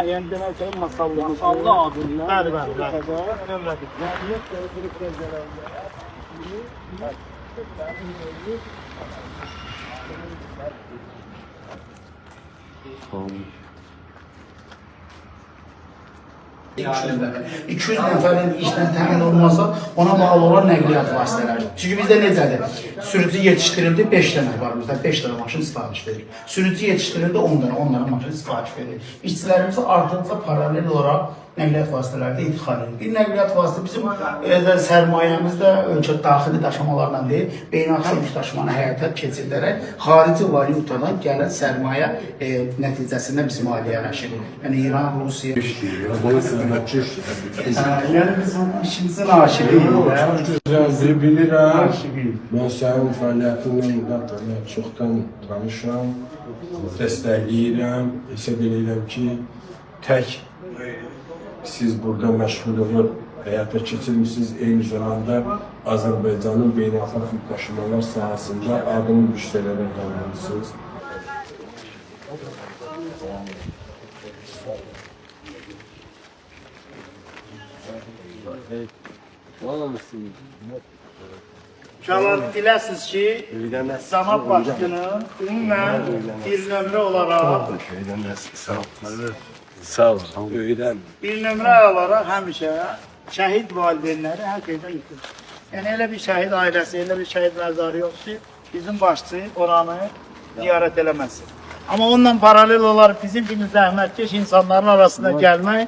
Yəni demək ki, masallı adında. Bəli. $200 nəfərin işlə təmin olunmasa, ona bağlı olan nəqliyyat vasitələri. Çünki bizdə necədir? Sürücü yetişdirildi, 5 dənə var bizdə, 5 dənə maşın sifariş verir. Sürücü yetişdirildi, 10 dənə maşın sifariş verir. İşçilərimiz artıqca paralel olaraq nəqliyyat vasitələrdə idxal edir. Bir nəqliyyat vasitə bizim sərmayəmiz də ölkə daxili daşımalarla deyil, beynəlxalq yük daşımanı həyata keçirdərək xarici valyutadan gələn sərmayə nəticəsində biz maliyyələşirik. Yəni İran, Rusiya. Yəni biz işimizin aşiqiyik. Güzel bilirəm. Mən sənin fəaliyyətindən çoxdan tanışam, dəstəkləyirəm. Hesab edirəm ki, tək siz burada məşğul olub həyata keçirmişsiniz, eyni zamanda Azərbaycanın beynəlxalq yük daşımalar sahəsində adını müştərilərə tanınırsınız. Uşaqlar biləsiniz ki, cənab başçının ümumən bir nömrə olaraq Sağ ol. Öydən. bir nömrə olaraq həmişə şəhid valideynləri hər şeydən yıkılır. Yəni elə bir şəhid ailəsi, elə bir şəhid məzarı yoxdur ki, bizim başçı oranı ziyarət eləməsin. Amma onunla paralel olaraq bizim kimi zəhmətkeş insanların arasında gəlmək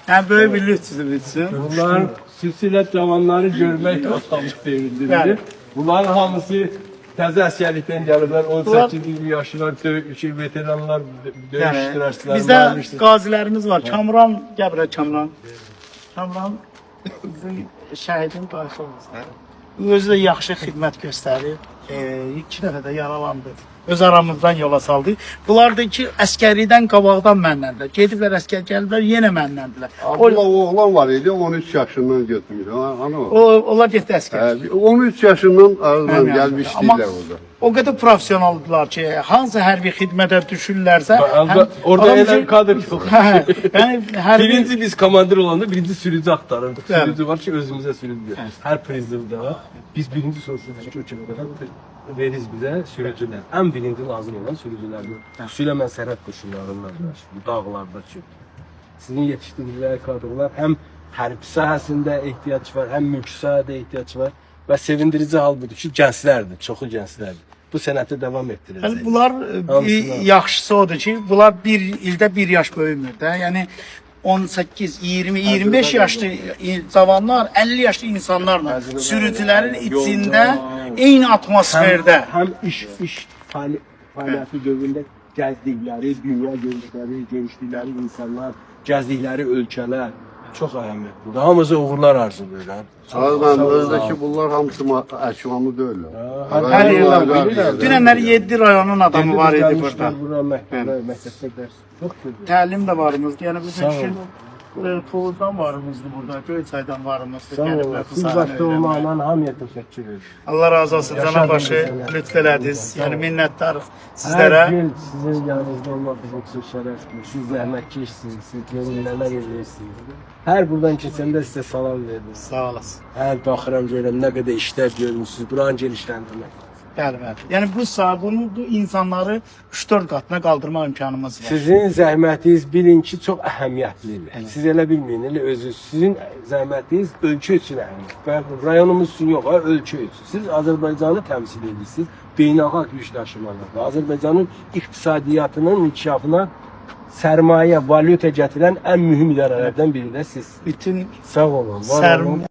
yəni böyük bir lütfüdür bizim. Bunlar xüsusilə cavanları görmək ortamı sevindirir. Bunların hamısı təzə əsgərlikdən gəliblər, 18-20 yaşlar, veteranlar, döyüş iştirakçıları. Bizdə qazilərimiz var, Kamran, Qəbrə Kamran. Kamran bizim şəhidin qarşı olması. Özü də yaxşı xidmət göstərir, 2 dəfə də yaralandı. Öz aramızdan yola saldı. Bunlar da ki, əskəridən qabaqdan mənləndirlər. Gediblər əskər gəliblər, yenə mənləndilər. Abdullah oğlan var idi, 13 yaşından götürmüyor. Onlar getdi əskər. 13 yaşından aradan gəlmişdilər orada. O qədər professionaldılar ki, hansı hərbi xidmətə düşürlərsə... Orada elə kadr yox. Birinci biz komandir olanda birinci sürücü axtarırdıq. Sürücü var ki, özümüzə sürücü. Hər prizivdə var. Biz birinci soruşuyoruz ki, ölkədə qədər veririz bizə sürücülər. Ən birinci lazım olan sürücülərdir. Xüsusilə mən sərhəd qoşunlarından, bu dağlarda ki, sizin yetişdirdikləri kadrlar həm hərbi sahəsində ehtiyac var, həm mülki sahədə ehtiyac var. Və sevindirici hal budur ki, gənclərdir, çoxu gənclərdir. Bu sənəti davam etdirəcək. Bunlar yaxşısı odur ki, bunlar ildə bir yaş böyümür də. Yəni 18, 20, 25 yaşlı cavanlar, 50 yaşlı insanlarla sürücülərin içində eyni atmosferdə. Həm iş fəaliyyəti dövründə gəzdikləri, dünya görüşdükləri insanlar, gəzdikləri ölkələr çox əhəmiyyətlidir. Hamısı uğurlar arzulayırlar. Azman özdəki bunlar hamısı əşvanlı deyirlər. Hər yerdən bilirlər. Dünənləri 7 rayonun adamı var idi burada. Məktəbdə dərs çox kötü. Təlim də varımızdı. Yəni bütün gün Tovuzdan varımızdı burada, Göyçaydan varımızdı. Siz başda olmaqla hamıya təşəkkür edirəm. Allah razı olsun, cənab başı lütf elədiniz. Yəni minnətdarıq sizlərə. Hər gün sizin yanınızda olmaq bizim üçün şərəfdir. Siz zəhmətkeşsiniz, siz görünmələr edirsiniz. Hər buradan keçəndə sizə salam verdim. Sağ olasın. Hər baxıram görürəm nə qədər işlər görmüsünüz. Buranı genişləndirmək. Bəli. Yəni bu insanları 3-4 qatına qaldırmaq imkanımız var. Sizin zəhmətiniz bilin ki, çox əhəmiyyətlidir. Siz elə bilməyin, elə özünüz. Sizin zəhmətiniz ölkə üçün əhəmiyyətlidir. Rayonumuz üçün yox, ölkə üçün. Siz Azərbaycanı təmsil edirsiniz. Beynəlxalq yük daşımalarla. Azərbaycanın iqtisadiyyatının inkişafına sərmayə, valyuta gətirən ən mühüm idarələrdən biri də siz. Bütün sağ olun, var olun.